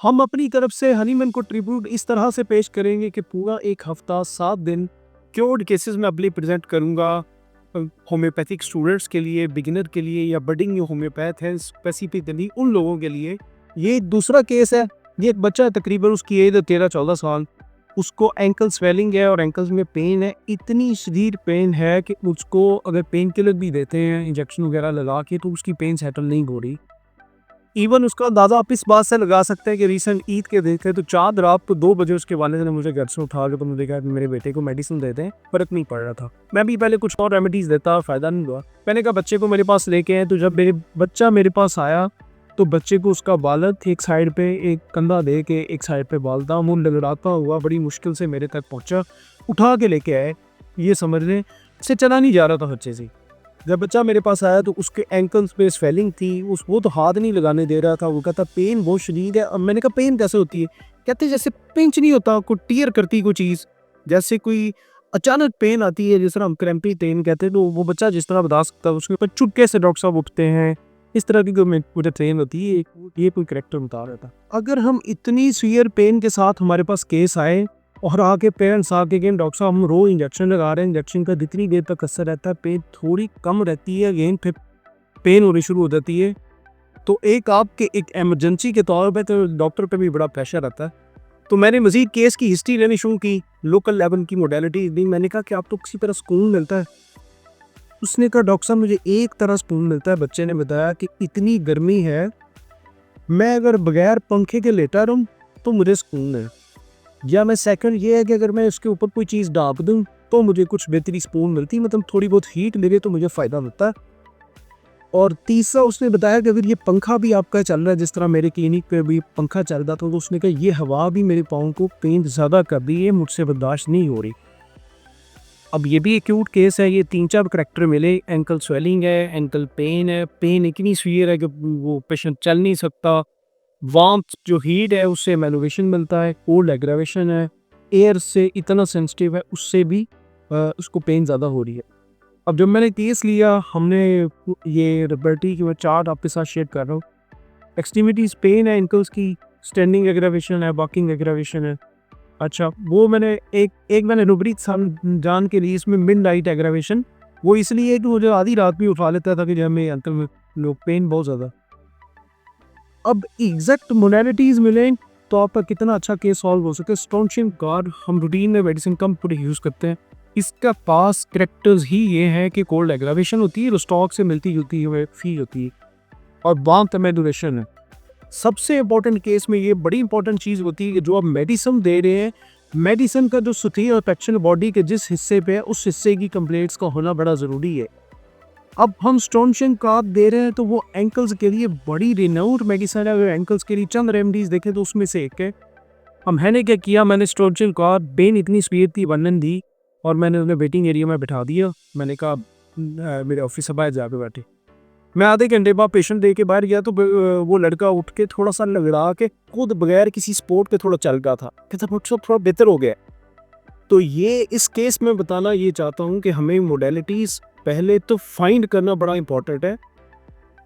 हम अपनी तरफ से हनीमैन को ट्रिब्यूट इस तरह से पेश करेंगे कि पूरा 1 हफ्ता 7 दिन क्योर्ड केसेस में अपनी प्रेजेंट करूँगा होम्योपैथिक स्टूडेंट्स के लिए, बिगिनर के लिए या बडिंग जो होम्योपैथ हैं स्पेसिफिकली उन लोगों के लिए। ये दूसरा केस है। ये एक बच्चा है, तकरीबन उसकी एज है 13-14 साल। उसको एंकल स्वेलिंग है और एंकल्स में पेन है। इतनी शदीद पेन है कि उसको अगर पेन किलर भी देते हैं इंजेक्शन वगैरह लगा के तो उसकी पेन सेटल नहीं हो रही। इवन उसका अंदाज़ा आप इस बात से लगा सकते हैं कि रिसेंट ईद के दिन थे तो चाँद रात को 2 बजे उसके वालिद ने मुझे घर से उठा के तो मुझे कहा कि मेरे बेटे को मेडिसिन दे दें, फ़र्क नहीं पड़ रहा था। मैं भी पहले कुछ और रेमेडीज़ देता, फ़ायदा नहीं हुआ। मैंने कहा बच्चे को मेरे पास लेके आए, तो जब बच्चा मेरे पास आया तो बच्चे को उसका वालिद एक साइड पे एक कंधा दे के एक साइड पे बालता मुँह लड़खड़ाता हुआ बड़ी मुश्किल से मेरे तक पहुँचा, उठा के लेके आए। ये समझ लें इससे चला नहीं जा रहा था बच्चे से। जब बच्चा मेरे पास आया तो उसके एंकल्स पे स्वेलिंग थी, वो तो हाथ नहीं लगाने दे रहा था। वो कहता पेन बहुत शदीद है। अब मैंने कहा पेन कैसे होती है? कहते जैसे पिंच नहीं होता, कोई टीयर करती कोई चीज़, जैसे कोई अचानक पेन आती है जिस तरह हम क्रैम्पी पेन कहते हैं। तो वो बच्चा जिस तरह बता सकता है उसके ऊपर चुपके से डॉक्टर साहब उठते हैं। इस तरह की मुझे ट्रेन होती है, ये कोई करेक्टर बता रहा था। अगर हम इतनी सीवियर पेन के साथ हमारे पास केस आए और आके पेरेंट्स आके कि डॉक्टर साहब हम रोज इंजेक्शन लगा रहे हैं, इंजेक्शन का जितनी देर तक असर रहता है पेन थोड़ी कम रहती है, अगेन फिर पेन होनी शुरू हो जाती है। तो एक इमरजेंसी के तौर पे तो डॉक्टर पे भी बड़ा प्रेशर आता है। तो मैंने मजीद केस की हिस्ट्री लेनी शुरू की, लोकल लेवल की मोडेलिटी दी। मैंने कहा कि आप तो किसी तरह सुकून मिलता है। उसने कहा डॉक्टर साहब मुझे एक तरह सुकून मिलता है। बच्चे ने बताया कि इतनी गर्मी है, मैं अगर बगैर पंखे के लेटा रहूँ तो मुझे सुकून है, या मैं सेकंड ये है कि अगर मैं उसके ऊपर कोई चीज़ डाल दूँ तो मुझे कुछ बेहतरी सुकून मिलती, मतलब थोड़ी बहुत हीट लगे तो मुझे फ़ायदा मिलता है। और तीसरा उसने बताया कि अगर ये पंखा भी आपका चल रहा है, जिस तरह मेरे क्लिनिक पे भी पंखा चल रहा था, तो उसने कहा ये हवा भी मेरे पाँव को पेन ज़्यादा कर रही है, मुझसे बर्दाश्त नहीं हो रही। अब ये भी एक्यूट केस है। ये 3-4 करैक्टर मिले, एंकल स्वेलिंग है, एंकल पेन है, पेन इतनी सीवियर है कि वो पेशेंट चल नहीं सकता। वार्मथ जो हीट है उससे मेनोवेशन मिलता है, कोल्ड एग्रावेशन है, एयर से इतना सेंसिटिव है उससे भी उसको पेन ज़्यादा हो रही है। अब जब मैंने केस लिया, हमने ये लिबर्टी की मैं चार्ट आपके साथ शेयर कर रहा हूँ। एक्सट्रीमिटीज़ पेन है एंकल्स की, स्टैंडिंग एग्रावेशन है, वॉकिंग एग्रावेशन है। अच्छा, वो मैंने एक मैंने रुब्रिक जान के लिए इसमें मिड नाइट एग्रावेशन, वो इसलिए कि मुझे आधी रात भी उठा लेता था कि जब मेरे अंकल में लोग पेन बहुत ज़्यादा। अब एग्जैक्ट मोडालिटीज़ मिलें तो आपका कितना अच्छा केस सॉल्व हो सके। स्ट्रॉन्शियम कार्ड हम रूटीन में मेडिसिन कम पूरे यूज़ करते हैं। इसका पास करेक्टर्स ही ये हैं कि कोल्ड एग्रावेशन होती है, स्टॉक से मिलती जुलती हुई फील होती है, और वार्मथ मेडुलेशन है। सबसे इंपॉर्टेंट केस में ये बड़ी इंपॉर्टेंट चीज़ होती है कि जो आप मेडिसिन दे रहे हैं, मेडिसिन का जो सुथरी और इन्फेक्शन बॉडी के जिस हिस्से पे है उस हिस्से की कंप्लेंट्स का होना बड़ा ज़रूरी है। अब हम स्ट्रॉन्शियम कार्ब दे रहे हैं तो वो एंकल्स के लिए बड़ी रिनाउंड मेडिसिन है। अगर एंकल्स के लिए चंद रेमडीज देखें तो उसमें से एक है। अब मैंने क्या किया, मैंने स्ट्रॉन्शियम कार्ब पेन इतनी स्पीड थी वर्णन दी और मैंने उन्हें वेटिंग एरिया में बिठा दिया। मैंने कहा मेरे ऑफिस से बाहर जाके बैठे। मैं आधे घंटे बाद पेशेंट दे के बाहर गया तो वो लड़का उठ के थोड़ा सा लगड़ा के खुद बगैर किसी सपोर्ट के थोड़ा चल रहा था, कहता थोड़ा बेहतर हो गया। तो ये इस केस में बताना ये चाहता हूँ कि हमें मोडेलिटीज़ पहले तो फाइंड करना बड़ा इंपॉर्टेंट है,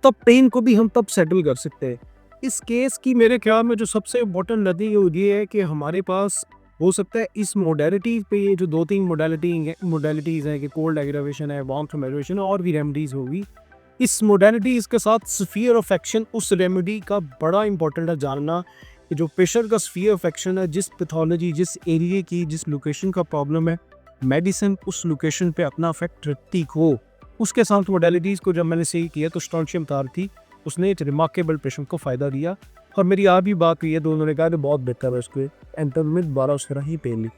तब पेन को भी हम तब सेटल कर सकते हैं। इस केस की मेरे ख्याल में जो सबसे इम्पोर्टेंट नदी ये है कि हमारे पास हो सकता है इस मोडेलिटी पे ये जो 2-3 मोडेलिटीज़ हैं कि कोल्ड एग्रावेशन है, वार्मथ मेडुलेशन और भी रेमेडीज़ होगी। इस मोडेलिटीज़ के साथ स्फीयर ऑफ एक्शन उस रेमेडी का बड़ा इंपॉर्टेंट है जानना कि जो पेशेंट का स्फीयर ऑफ एक्शन है, जिस पैथोलॉजी, जिस एरिया की, जिस लोकेशन का प्रॉब्लम है, मेडिसिन उस लोकेशन पे अपना इफेक्ट रखती हो। उसके साथ मोडेलिटीज़ को जब मैंने सही किया तो स्ट्रॉन्शियम तार थी, उसने एक रिमार्केबल पेशेंट को फ़ायदा दिया। और मेरी आज भी बात हुई है, दोनों ने कहा कि बहुत बेहतर है, उसको एंटल में दोबारा उस तरह ही पेन ली।